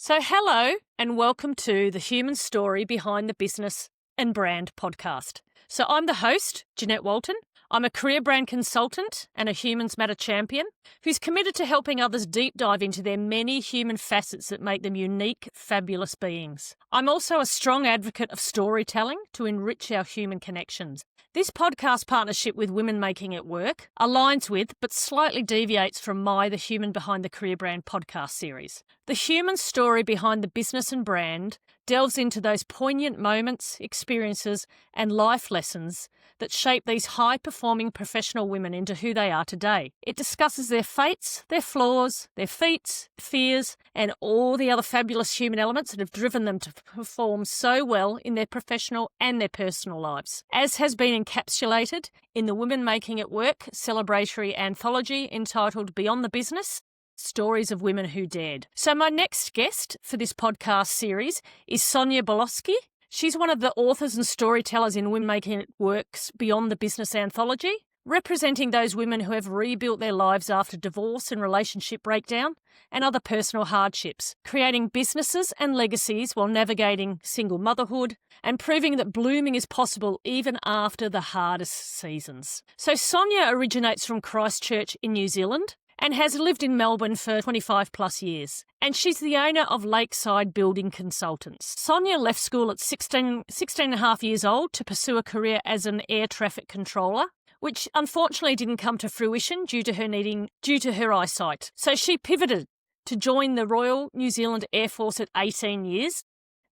So, hello and welcome to the Human Story Behind the Business and Brand podcast. So, I'm the host, Jeanette Walton. I'm a career brand consultant and a Humans Matter champion who's committed to helping others deep dive into their many human facets that make them unique, fabulous beings. I'm also a strong advocate of storytelling to enrich our human connections. This podcast partnership with Women Making It Work aligns with, but slightly deviates from the Human Behind the Career Brand podcast series. The human story behind the business and brand delves into those poignant moments, experiences, and life lessons that shape these high-performing professional women into who they are today. It discusses their fates, their flaws, their feats, fears, and all the other fabulous human elements that have driven them to perform so well in their professional and their personal lives, as has been encapsulated in the Women Making It Work celebratory anthology entitled Beyond the Business: Stories of Women Who Dared. So my next guest for this podcast series is Sonya Boloski. She's one of the authors and storytellers in Women Making It Work's Beyond the Business anthology, representing those women who have rebuilt their lives after divorce and relationship breakdown and other personal hardships, creating businesses and legacies while navigating single motherhood and proving that blooming is possible even after the hardest seasons. So Sonya originates from Christchurch in New Zealand and has lived in Melbourne for 25 plus years. And she's the owner of Lakeside Building Consultants. Sonya left school at 16 and a half years old to pursue a career as an air traffic controller, which unfortunately didn't come to fruition due to her eyesight. So she pivoted to join the Royal New Zealand Air Force at 18 years,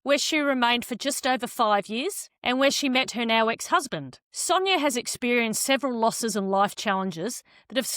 where she remained for just over 5 years and where she met her now ex-husband. Sonya has experienced several losses and life challenges that have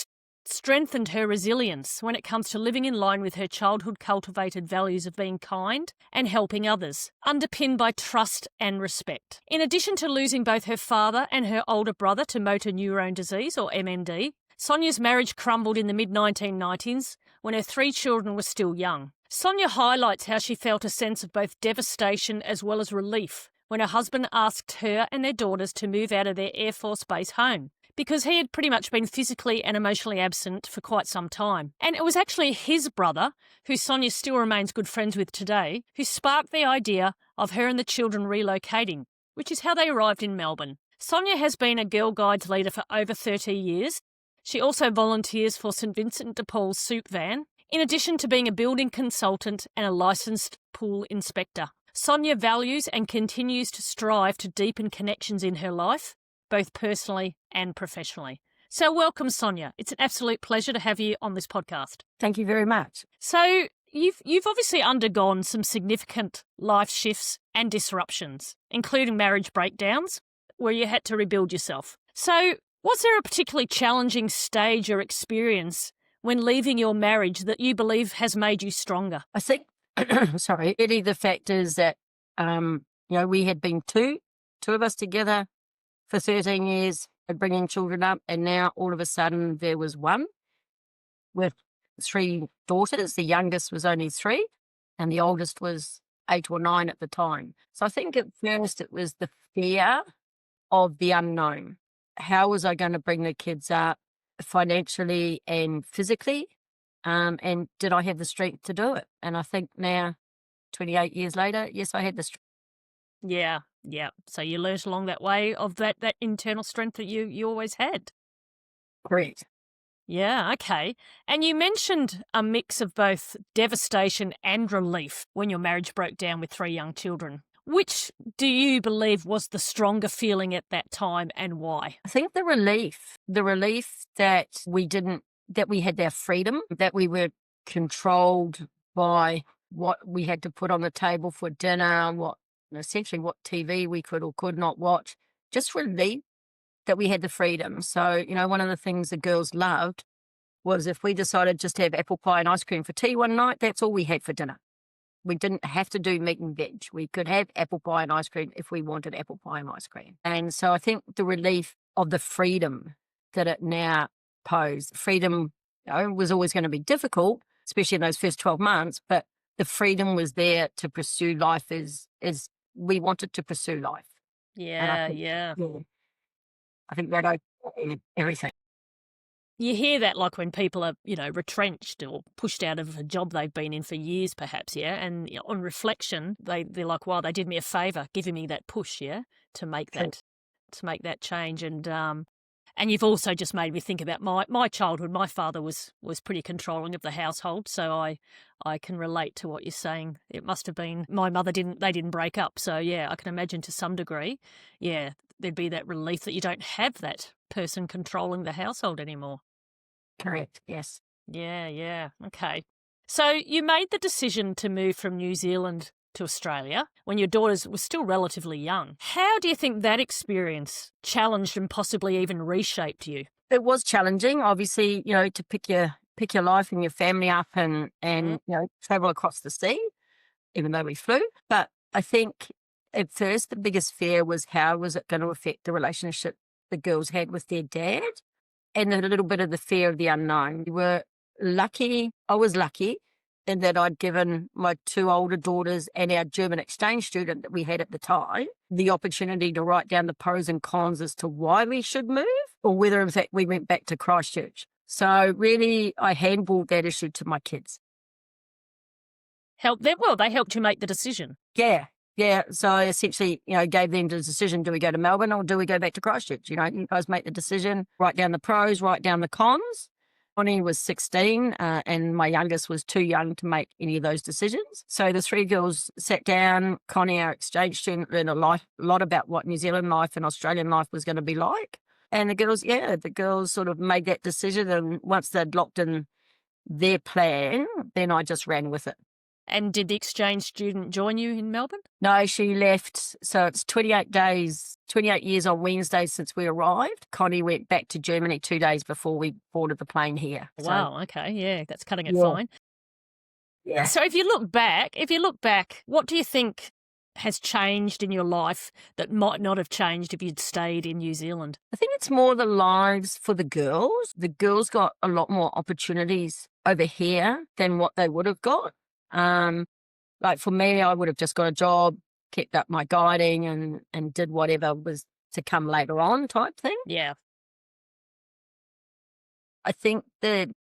strengthened her resilience when it comes to living in line with her childhood cultivated values of being kind and helping others, underpinned by trust and respect. In addition to losing both her father and her older brother to motor neurone disease, or MND, Sonya's marriage crumbled in the mid-1990s when her 3 children were still young. Sonya highlights how she felt a sense of both devastation as well as relief when her husband asked her and their daughters to move out of their Air Force Base home, because he had pretty much been physically and emotionally absent for quite some time. And it was actually his brother, who Sonya still remains good friends with today, who sparked the idea of her and the children relocating, which is how they arrived in Melbourne. Sonya has been a Girl Guides leader for over 30 years. She also volunteers for St Vincent de Paul's Soup Van, in addition to being a building consultant and a licensed pool inspector. Sonya values and continues to strive to deepen connections in her life, both personally and professionally. So welcome, Sonya. It's an absolute pleasure to have you on this podcast. Thank you very much. So you've obviously undergone some significant life shifts and disruptions, including marriage breakdowns, where you had to rebuild yourself. So was there a particularly challenging stage or experience when leaving your marriage that you believe has made you stronger? I think, really the fact is that, we had been two of us together for 13 years, bringing children up, and now all of a sudden there was one with 3 daughters. The youngest was only 3 and the oldest was 8 or 9 at the time. So I think at first it was the fear of the unknown. How was I going to bring the kids up financially and physically? And did I have the strength to do it? And I think now, 28 years later, yes, I had the strength. Yeah. So you learnt along that way of that internal strength that you always had. Correct. Yeah, okay. And you mentioned a mix of both devastation and relief when your marriage broke down with 3 young children. Which do you believe was the stronger feeling at that time, and why? I think the relief that we had our freedom, that we were controlled by what we had to put on the table for dinner, essentially what TV we could or could not watch, just relief that we had the freedom. So, one of the things the girls loved was if we decided just to have apple pie and ice cream for tea one night, that's all we had for dinner. We didn't have to do meat and veg. We could have apple pie and ice cream if we wanted apple pie and ice cream. And so I think the relief of the freedom that it now posed, freedom was always going to be difficult, especially in those first 12 months, but the freedom was there to pursue life as we wanted to pursue life. Yeah. I think that opened everything. You hear that like when people are, retrenched or pushed out of a job they've been in for years, perhaps, yeah. And on reflection, they're like, "Wow, they did me a favour, giving me that push, yeah, to make True. that change." And you've also just made me think about my childhood. My father was pretty controlling of the household, so I can relate to what you're saying. It must have been my mother didn't break up, so yeah, I can imagine to some degree, yeah, there'd be that relief that you don't have that person controlling the household anymore. Correct. Yes. Yeah. Okay. So you made the decision to move from New Zealand to Australia when your daughters were still relatively young. How do you think that experience challenged and possibly even reshaped you? It was challenging, obviously, to pick your life and your family up and travel across the sea, even though we flew. But I think at first the biggest fear was how was it going to affect the relationship the girls had with their dad, and a little bit of the fear of the unknown. I was lucky in that I'd given my two older daughters and our German exchange student that we had at the time the opportunity to write down the pros and cons as to why we should move or whether in fact we went back to Christchurch. So really I handballed that issue to my kids. Helped them? Well, they helped you make the decision. Yeah. Yeah. So I essentially, gave them the decision, do we go to Melbourne or do we go back to Christchurch? You guys make the decision, write down the pros, write down the cons. Connie was 16 and my youngest was too young to make any of those decisions. So the three girls sat down. Connie, our exchange student, learned a lot about what New Zealand life and Australian life was going to be like. And the girls sort of made that decision. And once they'd locked in their plan, then I just ran with it. And did the exchange student join you in Melbourne? No, she left. So it's 28 years on Wednesday since we arrived. Connie went back to Germany 2 days before we boarded the plane here. Wow. Okay. Yeah. That's cutting it fine. Yeah. So if you look back, what do you think has changed in your life that might not have changed if you'd stayed in New Zealand? I think it's more the lives for the girls. The girls got a lot more opportunities over here than what they would have got. Like for me, I would have just got a job, kept up my guiding and did whatever was to come later on type thing. Yeah. I think the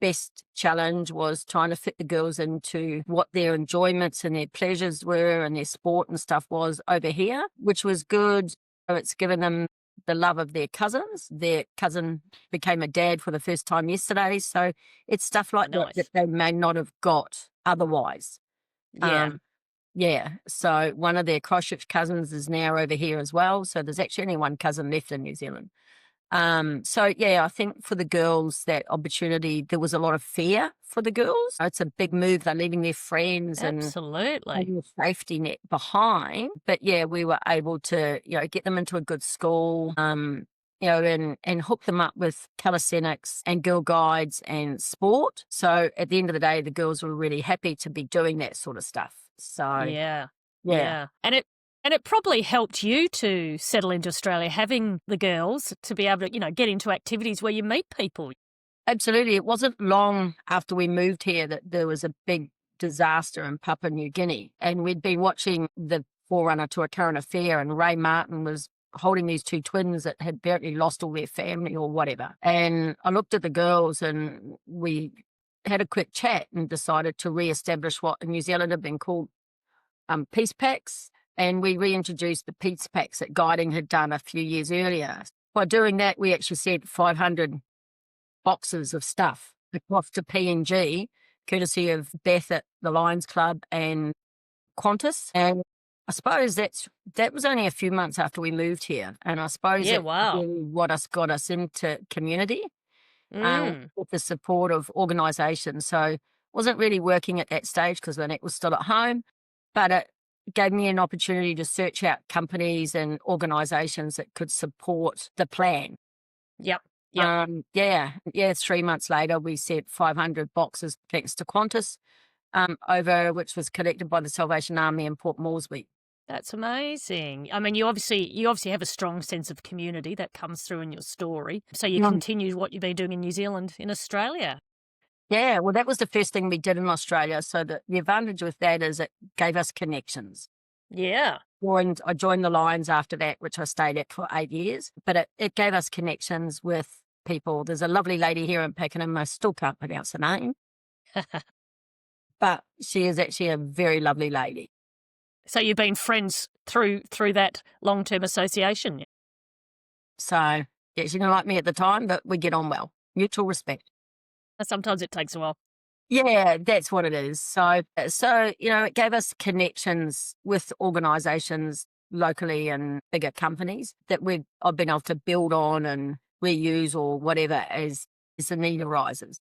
best challenge was trying to fit the girls into what their enjoyments and their pleasures were and their sport and stuff was over here, which was good. It's given them the love of their cousins. Their cousin became a dad for the first time yesterday. So it's stuff like that they may not have got otherwise. Yeah. So one of their Christchurch cousins is now over here as well. So there's actually only one cousin left in New Zealand. I think for the girls, that opportunity, there was a lot of fear for the girls. It's a big move. They're leaving their friends Absolutely. and the safety net behind. But yeah, we were able to, get them into a good school, and hook them up with calisthenics and girl guides and sport. So at the end of the day, the girls were really happy to be doing that sort of stuff. So yeah. And it probably helped you to settle into Australia, having the girls to be able to, get into activities where you meet people. Absolutely. It wasn't long after we moved here that there was a big disaster in Papua New Guinea. And we'd been watching the forerunner to a current affair, and Ray Martin was holding these two twins that had apparently lost all their family or whatever. And I looked at the girls and we had a quick chat and decided to re-establish what in New Zealand had been called peace packs. And we reintroduced the peace packs that Guiding had done a few years earlier. By doing that, we actually sent 500 boxes of stuff across to PNG, courtesy of Beth at the Lions Club and Qantas. And I suppose that was only a few months after we moved here. And I suppose wow. really what got us into community with the support of organisations. So wasn't really working at that stage because Lynette was still at home, but it gave me an opportunity to search out companies and organisations that could support the plan. Yep. 3 months later, we sent 500 boxes thanks to Qantas over, which was collected by the Salvation Army in Port Moresby. That's amazing. I mean, you obviously have a strong sense of community that comes through in your story. So you continued what you've been doing in New Zealand in Australia. Yeah, well, that was the first thing we did in Australia. So the advantage with that is it gave us connections. Yeah. I joined the Lions after that, which I stayed at for 8 years. But it gave us connections with people. There's a lovely lady here in Pakenham. I still can't pronounce her name, but she is actually a very lovely lady. So you've been friends through that long-term association? So, yeah, she didn't like me at the time, but we get on well. Mutual respect. Sometimes it takes a while. Yeah, that's what it is. So, it gave us connections with organisations locally and bigger companies that I've been able to build on and reuse or whatever as the need arises.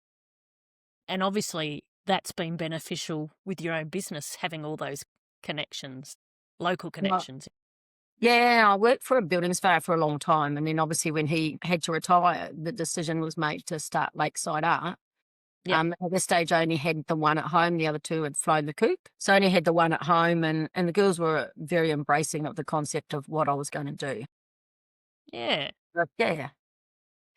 And obviously that's been beneficial with your own business, having all those connections, local connections. Yeah, I worked for a building surveyor for a long time. And then obviously when he had to retire, the decision was made to start Lakeside Art. Yep. At this stage, I only had the one at home. The other two had flown the coop. So I only had the one at home, and the girls were very embracing of the concept of what I was going to do. Yeah. But yeah.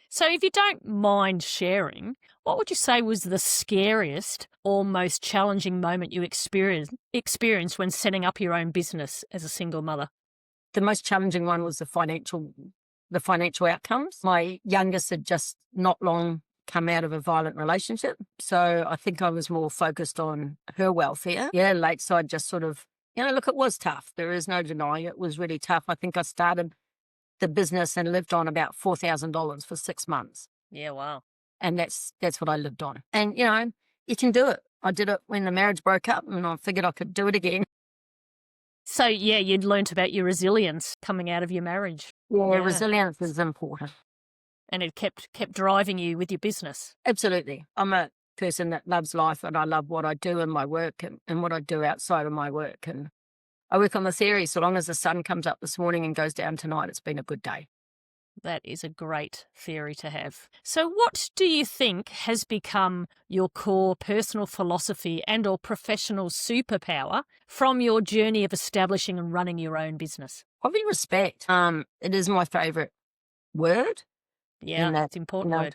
So if you don't mind sharing, what would you say was the scariest or most challenging moment you experienced when setting up your own business as a single mother? The most challenging one was the financial outcomes. My youngest had just not long come out of a violent relationship. So I think I was more focused on her welfare. Yeah, Lakeside just sort of, look, it was tough. There is no denying it was really tough. I think I started the business and lived on about $4,000 for 6 months. Yeah, wow. And that's what I lived on. And, you can do it. I did it when the marriage broke up and I figured I could do it again. So, yeah, you'd learnt about your resilience coming out of your marriage. Yeah, resilience is important. And it kept driving you with your business. Absolutely. I'm a person that loves life and I love what I do in my work and what I do outside of my work. And I work on the theory, so long as the sun comes up this morning and goes down tonight, it's been a good day. That is a great theory to have. So what do you think has become your core personal philosophy and or professional superpower from your journey of establishing and running your own business? Probably respect. It is my favourite word. Yeah, it's an important word.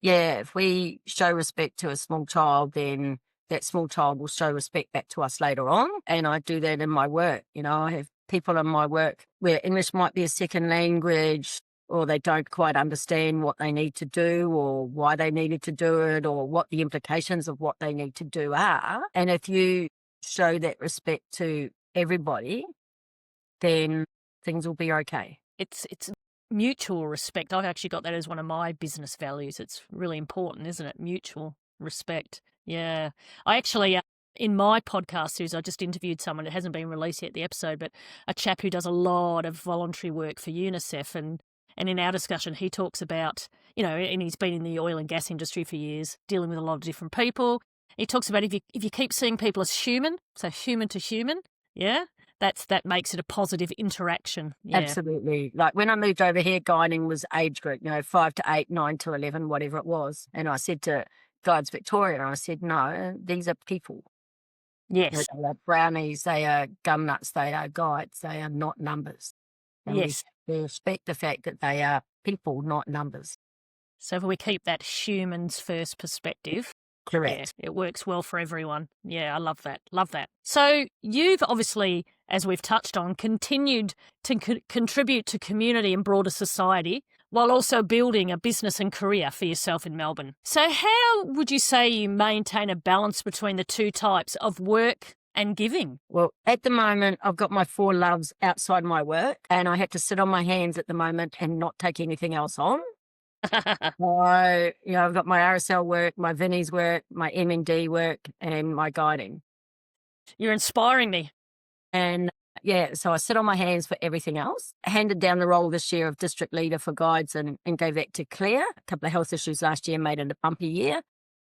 Yeah, if we show respect to a small child, then that small child will show respect back to us later on. And I do that in my work. I have people in my work where English might be a second language, or they don't quite understand what they need to do or why they needed to do it or what the implications of what they need to do are. And if you show that respect to everybody, then things will be okay. It's mutual respect. I've actually got that as one of my business values. It's really important, isn't it? Mutual respect. Yeah. I actually, in my podcast series, I just interviewed someone, it hasn't been released yet, the episode, but a chap who does a lot of voluntary work for UNICEF. And in our discussion, he talks about, and he's been in the oil and gas industry for years, dealing with a lot of different people. He talks about if you keep seeing people as human, so human to human, yeah, that makes it a positive interaction. Yeah. Absolutely. Like when I moved over here, guiding was age group, 5 to 8, 9 to 11, whatever it was. And I said to Guides Victoria, I said, no, these are people. Yes. They are brownies, they are gum nuts, they are guides, they are not numbers. And yes. We respect the fact that they are people, not numbers. So if we keep that humans first perspective, correct. Yeah, it works well for everyone. Yeah, I love that. Love that. So you've obviously, as we've touched on, continued to contribute to community and broader society while also building a business and career for yourself in Melbourne. So how would you say you maintain a balance between the two types of work and giving? Well, at the moment, I've got my 4 loves outside my work and I had to sit on my hands at the moment and not take anything else on. So, I've got my RSL work, my Vinnie's work, my M&D work and my guiding. You're inspiring me. And yeah, so I sit on my hands for everything else. I handed down the role this year of district leader for guides and gave that to Claire. A couple of health issues last year made it a bumpy year.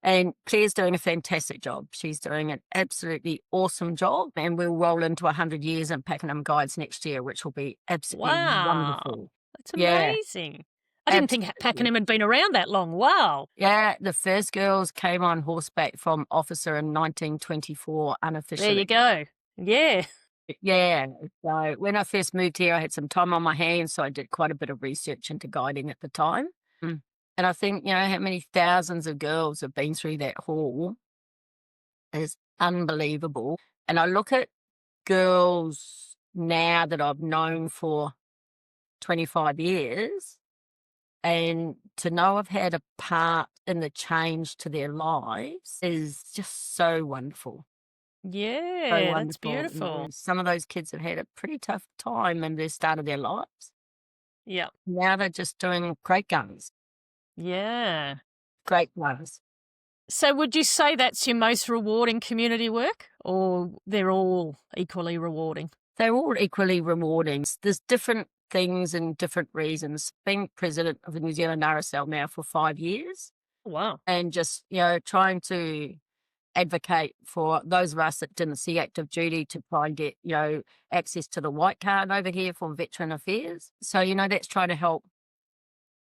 And Claire's doing a fantastic job. She's doing an absolutely awesome job. And we'll roll into 100 years in Pakenham Guides next year, which will be absolutely wonderful. That's amazing. Yeah. I didn't think Pakenham had been around that long. Wow. Yeah, the first girls came on horseback from officer in 1924 unofficially. There you go. Yeah. Yeah. So when I first moved here, I had some time on my hands, so I did quite a bit of research into guiding at the time. And I think, how many thousands of girls have been through that hall is unbelievable. And I look at girls now that I've known for 25 years, And to know I've had a part in the change to their lives is just so wonderful. So Yeah, that's wonderful. beautiful. Some of those kids have had a pretty tough time in the start of their lives. Yeah. Now they're just doing great guns, Yeah. great ones. So would you say that's your most rewarding community work, or they're all equally rewarding? They're all equally rewarding. There's different things and different reasons. Being president of the New Zealand RSL now for 5 years Wow. and just, trying to advocate for those of us that didn't see active duty to try and get, access to the white card over here for Veteran Affairs. So, that's trying to help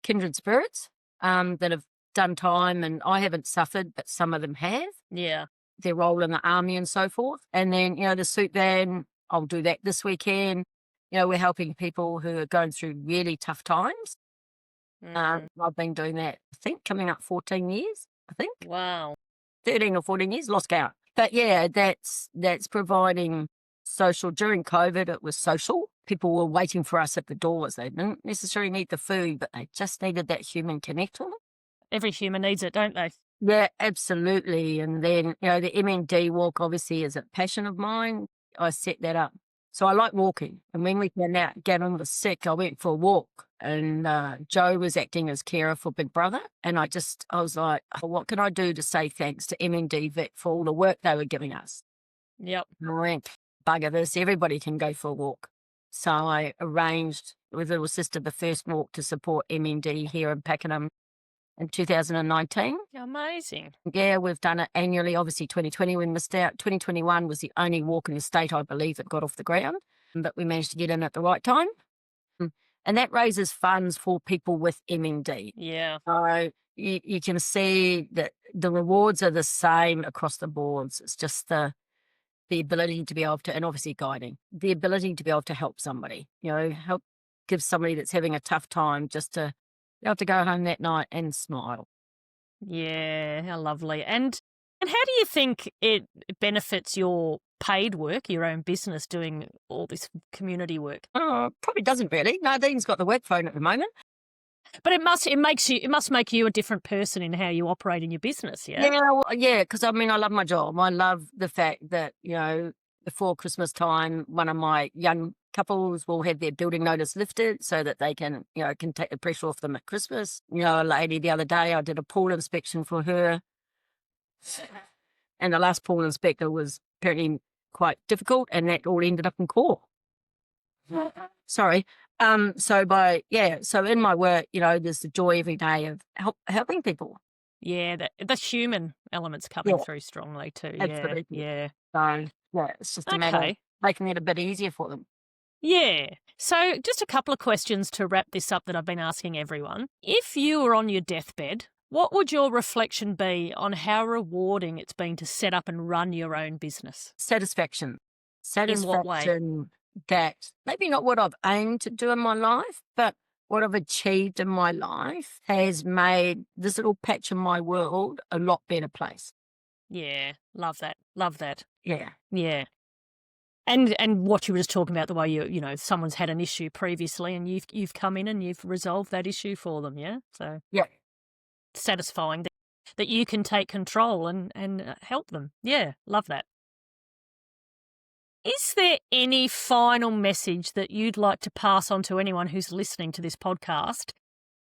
kindred spirits that have done time, and I haven't suffered, but some of them have. Yeah. Their role in the army and so forth. And then, the suit van, I'll do that this weekend. We're helping people who are going through really tough times. Mm. I've been doing that, I think, coming up 14 years, I think. Wow. 13 or 14 years, lost count. But yeah, that's providing social. During COVID, it was social. People were waiting for us at the doors. They didn't necessarily need the food, but they just needed that human connection. Every human needs it, don't they? Yeah, absolutely. And then, the MND walk obviously is a passion of mine. I set that up. So I like walking. And when we went out, Gavin was sick, I went for a walk. And Joe was acting as carer for Big Brother. And I was like, oh, what can I do to say thanks to MND Vet for all the work they were giving us? Yep. And I went, bugger this, everybody can go for a walk. So I arranged with little sister the first walk to support MND here in Pakenham in 2019. Amazing. Yeah, we've done it annually. Obviously, 2020 we missed out. 2021 was the only walk in the state, I believe, that got off the ground, but we managed to get in at the right time. And that raises funds for people with MND. Yeah. So you can see that the rewards are the same across the boards. It's just the ability to be able to, and obviously guiding, the ability to be able to help somebody, help give somebody that's having a tough time just to be able to go home that night and smile. Yeah, how lovely. And how do you think it benefits your paid work, your own business, doing all this community work? Probably doesn't really. Nadine's got the work phone at the moment. But it must make you a different person in how you operate in your business, yeah? Yeah, because I love my job. I love the fact that, before Christmas time, one of my young couples will have their building notice lifted so that they can, can take the pressure off them at Christmas. A lady the other day, I did a pool inspection for her. And the last pool inspector was apparently quite difficult, and that all ended up in court. Sorry. So in my work, there's the joy every day of helping people. Yeah, the human element's coming through strongly too. Absolutely. Yeah. So it's just a matter of making it a bit easier for them. Yeah. So just a couple of questions to wrap this up that I've been asking everyone. If you were on your deathbed, what would your reflection be on how rewarding it's been to set up and run your own business? Satisfaction. In what way? That maybe not what I've aimed to do in my life, but what I've achieved in my life has made this little patch in my world a lot better place. Yeah, love that. Love that. Yeah. Yeah. And what you were just talking about, the way someone's had an issue previously and you've come in and you've resolved that issue for them, yeah? So yeah, satisfying that you can take control and help them. Yeah, love that. Is there any final message that you'd like to pass on to anyone who's listening to this podcast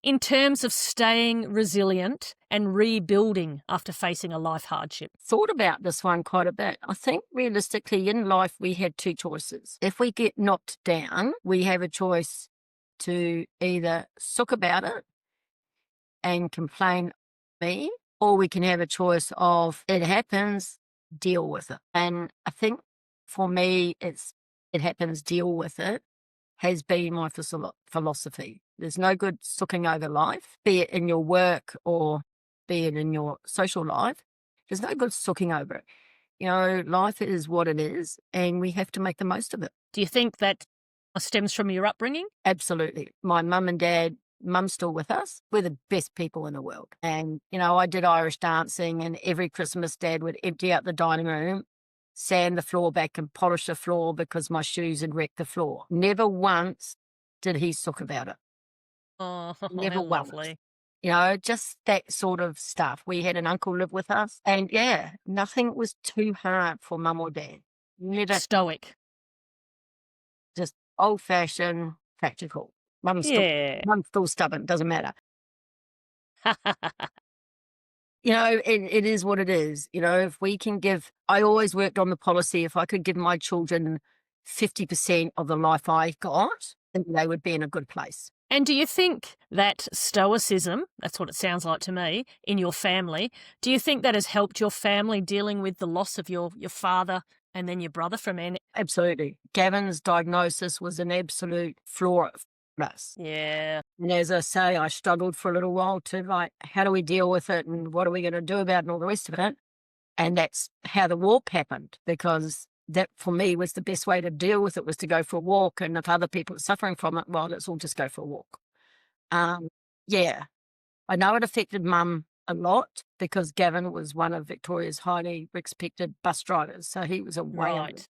in terms of staying resilient and rebuilding after facing a life hardship? Thought about this one quite a bit. I think realistically in life we had two choices. If we get knocked down, we have a choice to either sook about it and complain me, or we can have a choice of it happens, deal with it. And I think for me, it happens, deal with it, has been my philosophy. There's no good sooking over life, be it in your work or be it in your social life. There's no good sooking over it. Life is what it is, and we have to make the most of it. Do you think that stems from your upbringing? Absolutely. My mum and dad, mum's still with us. We're the best people in the world. And, I did Irish dancing, and every Christmas dad would empty out the dining room, sand the floor back and polish the floor because my shoes had wrecked the floor. Never once did he sook about it. Oh, never how once. lovely. Just that sort of stuff. We had an uncle live with us, and yeah, nothing was too hard for mum or dad. Never, Stoic. just old fashioned, practical. Mum's still, Yeah. mum's still stubborn, doesn't matter. It is what it is. If we can give, I always worked on the policy, if I could give my children 50% of the life I got, then they would be in a good place. And do you think that stoicism, that's what it sounds like to me, in your family, do you think that has helped your family dealing with the loss of your father and then your brother from N? Absolutely. Gavin's diagnosis was an absolute flaw for us. Yeah, And as I say, I struggled for a little while to like, how do we deal with it and what are we going to do about it and all the rest of it? And that's how the walk happened, because that for me was the best way to deal with it, was to go for a walk. And if other people are suffering from it, well, let's all just go for a walk. Yeah, I know it affected mum a lot because Gavin was one of Victoria's highly respected bus drivers. So he was a whale. right.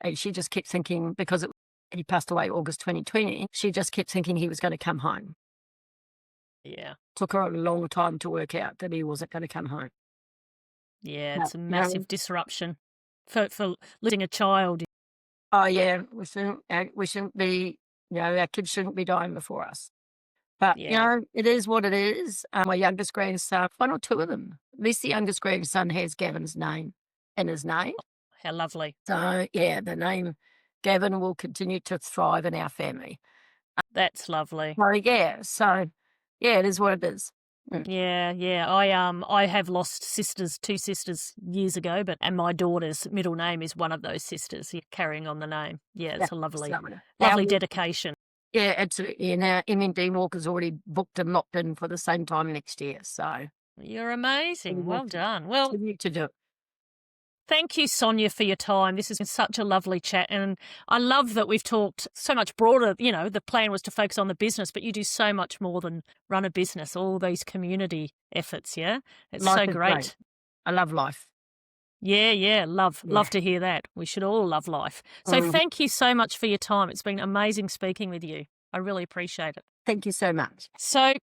And she just kept thinking, because he passed away August 2020, she just kept thinking he was going to come home. Yeah. Took her a long time to work out that he wasn't going to come home. Yeah, But, it's a massive disruption for losing a child. oh yeah, we shouldn't be, our kids shouldn't be dying before us. But, Yeah. it is what it is. My youngest grandson, one or two of them, at least the youngest grandson has Gavin's name in his name. How lovely. So, yeah, the name Gavin will continue to thrive in our family. That's lovely. Yeah, it is what it is. Mm. Yeah, yeah. I have lost two sisters years ago, and my daughter's middle name is one of those sisters, carrying on the name. Yeah, it's a lovely, So, lovely dedication. yeah, absolutely. And our MND Walker's already booked and locked in for the same time next year. So You're amazing. we'll Well done. Well, continue to do it. thank you, Sonya, for your time. This has been such a lovely chat. And I love that we've talked so much broader. The plan was to focus on the business, but you do so much more than run a business, all these community efforts. Yeah. It's Life so is great. I love life. Yeah, yeah. Love Yeah. to hear that. We should all love life. So thank you so much for your time. It's been amazing speaking with you. I really appreciate it. Thank you so much. So